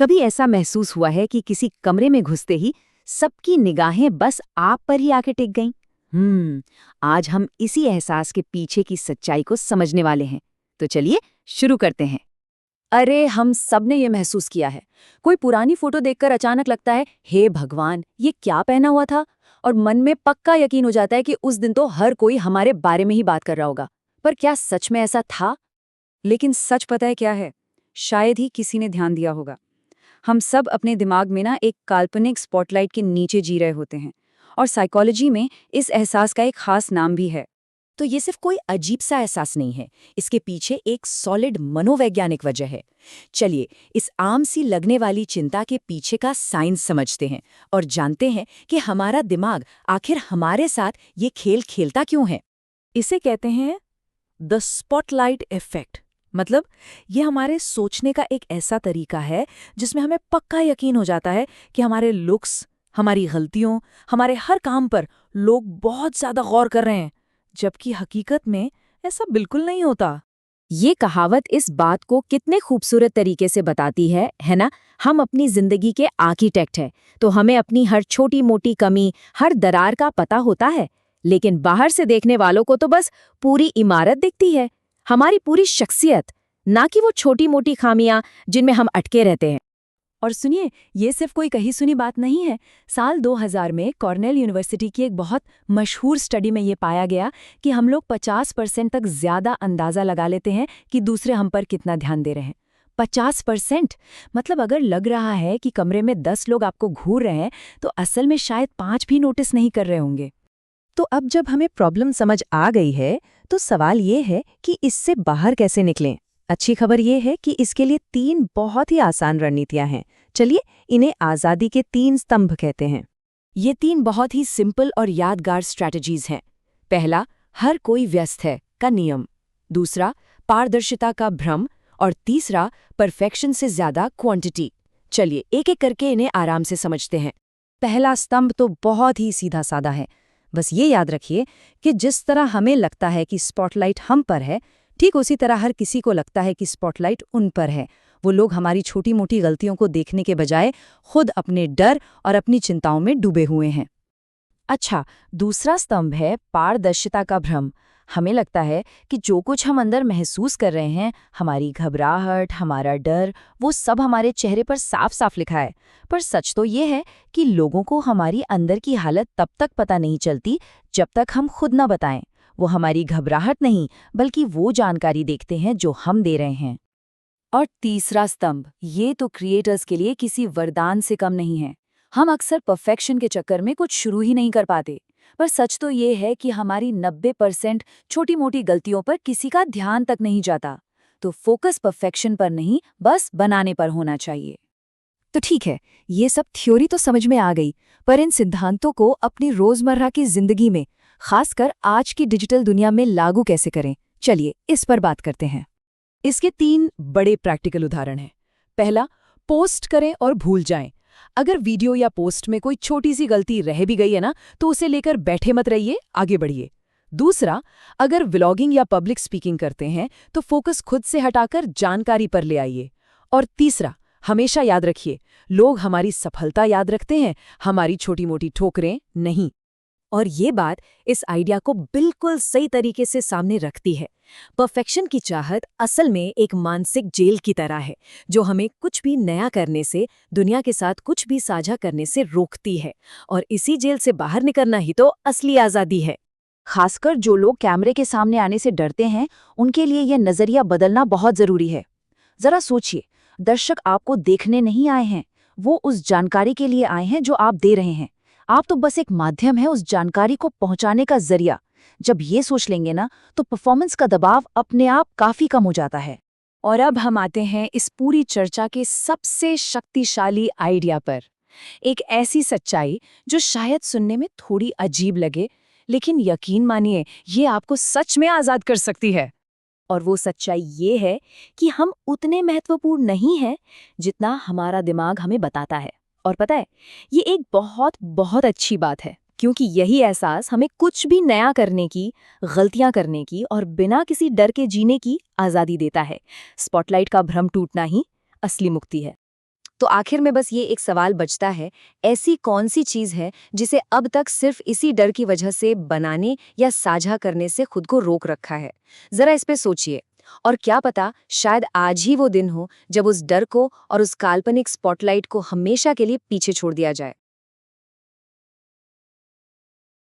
कभी ऐसा महसूस हुआ है कि किसी कमरे में घुसते ही सबकी निगाहें बस आप पर ही आके टिक गईं? आज हम इसी एहसास के पीछे की सच्चाई को समझने वाले हैं। तो चलिए शुरू करते हैं। अरे हम सब ने ये महसूस किया है। कोई पुरानी फोटो देखकर अचानक लगता है, हे भगवान, ये क्या पहना हुआ था? और मन में पक्का यकीन हो जाता है कि उस दिन तो हर कोई हमारे बारे में ही बात कर रहा होगा। पर क्या सच में ऐसा था? लेकिन सच पता है क्या है? शायद ही किसी ने ध्यान दिया होगा। हम सब अपने दिमाग में ना एक काल्पनिक स्पॉटलाइट के नीचे जी रहे होते हैं। और साइकोलॉजी में इस एहसास का एक खास नाम भी है। तो ये सिर्फ कोई अजीब सा एहसास नहीं है, इसके पीछे एक सॉलिड मनोवैज्ञानिक वजह है। चलिए इस आम सी लगने वाली चिंता के पीछे का साइंस समझते हैं और जानते हैं कि हमारा दिमाग आखिर हमारे साथ ये खेल खेलता क्यों है। इसे कहते हैं द स्पॉटलाइट इफेक्ट। मतलब ये हमारे सोचने का एक ऐसा तरीका है जिसमें हमें पक्का यकीन हो जाता है कि हमारे लुक्स, हमारी गलतियों, हमारे हर काम पर लोग बहुत ज्यादा गौर कर रहे हैं, जबकि हकीकत में ऐसा बिल्कुल नहीं होता। ये कहावत इस बात को कितने खूबसूरत तरीके से बताती है ना? हम अपनी जिंदगी के आर्किटेक्ट हैं, तो हमें अपनी हर छोटी मोटी कमी, हर दरार का पता होता है। लेकिन बाहर से देखने वालों को तो बस पूरी इमारत दिखती है, हमारी पूरी शख्सियत, ना कि वो छोटी मोटी खामियां जिनमें हम अटके रहते हैं। और सुनिए, ये सिर्फ कोई कही सुनी बात नहीं है। साल 2000 में कॉर्नेल यूनिवर्सिटी की एक बहुत मशहूर स्टडी में ये पाया गया कि हम लोग 50% तक ज्यादा अंदाजा लगा लेते हैं कि दूसरे हम पर कितना ध्यान दे रहे हैं। 50%! मतलब अगर लग रहा है कि कमरे में 10 लोग आपको घूर रहे हैं, तो असल में शायद 5 भी नोटिस नहीं कर रहे होंगे। तो अब जब हमें प्रॉब्लम समझ आ गई है, तो सवाल ये है कि इससे बाहर कैसे निकलें। अच्छी खबर ये है कि इसके लिए 3 बहुत ही आसान रणनीतियां हैं। चलिए इन्हें आज़ादी के 3 स्तंभ कहते हैं। ये 3 बहुत ही सिंपल और यादगार स्ट्रैटेजीज हैं। पहला, हर कोई व्यस्त है का नियम। दूसरा, पारदर्शिता का भ्रम। और तीसरा, परफेक्शन से ज्यादा क्वांटिटी। चलिए एक एक करके इन्हें आराम से समझते हैं। पहला स्तंभ तो बहुत ही सीधा साधा है। बस ये याद रखिए कि जिस तरह हमें लगता है कि स्पॉटलाइट हम पर है, ठीक उसी तरह हर किसी को लगता है कि स्पॉटलाइट उन पर है। वो लोग हमारी छोटी मोटी गलतियों को देखने के बजाय खुद अपने डर और अपनी चिंताओं में डूबे हुए हैं। अच्छा, दूसरा स्तंभ है पारदर्शिता का भ्रम। हमें लगता है कि जो कुछ हम अंदर महसूस कर रहे हैं, हमारी घबराहट, हमारा डर, वो सब हमारे चेहरे पर साफ साफ लिखा है। पर सच तो ये है कि लोगों को हमारी अंदर की हालत तब तक पता नहीं चलती जब तक हम खुद न बताएं। वो हमारी घबराहट नहीं, बल्कि वो जानकारी देखते हैं जो हम दे रहे हैं। और तीसरा स्तंभ, ये तो क्रिएटर्स के लिए किसी वरदान से कम नहीं है। हम अक्सर परफेक्शन के चक्कर में कुछ शुरू ही नहीं कर पाते। पर सच तो ये है कि हमारी 90% छोटी मोटी गलतियों पर किसी का ध्यान तक नहीं जाता। तो फोकस परफेक्शन पर नहीं, बस बनाने पर होना चाहिए। तो ठीक है, ये सब थ्योरी तो समझ में आ गई, पर इन सिद्धांतों को अपनी रोजमर्रा की जिंदगी में, खासकर आज की डिजिटल दुनिया में लागू कैसे करें? चलिए इस पर बात करते हैं। इसके 3 बड़े प्रैक्टिकल उदाहरण हैं। पहला, पोस्ट करें और भूल जाएं। अगर वीडियो या पोस्ट में कोई छोटी सी गलती रह भी गई है ना, तो उसे लेकर बैठे मत रहिए, आगे बढ़िए। दूसरा, अगर व्लॉगिंग या पब्लिक स्पीकिंग करते हैं तो फोकस खुद से हटाकर जानकारी पर ले आइए। और तीसरा, हमेशा याद रखिए, लोग हमारी सफलता याद रखते हैं, हमारी छोटी मोटी ठोकरें नहीं। और ये बात इस आइडिया को बिल्कुल सही तरीके से सामने रखती है। परफेक्शन की चाहत असल में एक मानसिक जेल की तरह है, जो हमें कुछ भी नया करने से, दुनिया के साथ कुछ भी साझा करने से रोकती है। और इसी जेल से बाहर निकलना ही तो असली आज़ादी है। खासकर जो लोग कैमरे के सामने आने से डरते हैं, उनके लिए यह नज़रिया बदलना बहुत ज़रूरी है। ज़रा सोचिए, दर्शक आपको देखने नहीं आए हैं, वो उस जानकारी के लिए आए हैं जो आप दे रहे हैं। आप तो बस एक माध्यम है उस जानकारी को पहुंचाने का जरिया। जब ये सोच लेंगे ना, तो परफॉर्मेंस का दबाव अपने आप काफी कम हो जाता है। और अब हम आते हैं इस पूरी चर्चा के सबसे शक्तिशाली आइडिया पर। एक ऐसी सच्चाई जो शायद सुनने में थोड़ी अजीब लगे, लेकिन यकीन मानिए ये आपको सच में आजाद कर सकती है। और वो सच्चाई ये है कि हम उतने महत्वपूर्ण नहीं हैं जितना हमारा दिमाग हमें बताता है। और पता है, ये एक बहुत बहुत अच्छी बात है, क्योंकि यही एहसास हमें कुछ भी नया करने की, गलतियां करने की और बिना किसी डर के जीने की आज़ादी देता है। स्पॉटलाइट का भ्रम टूटना ही असली मुक्ति है। तो आखिर में बस ये एक सवाल बचता है, ऐसी कौन सी चीज़ है जिसे अब तक सिर्फ इसी डर की वजह से बनाने या साझा करने से खुद को रोक रखा है? ज़रा इस पे सोचिए। और क्या पता, शायद आज ही वो दिन हो जब उस डर को और उस काल्पनिक स्पॉटलाइट को हमेशा के लिए पीछे छोड़ दिया जाए।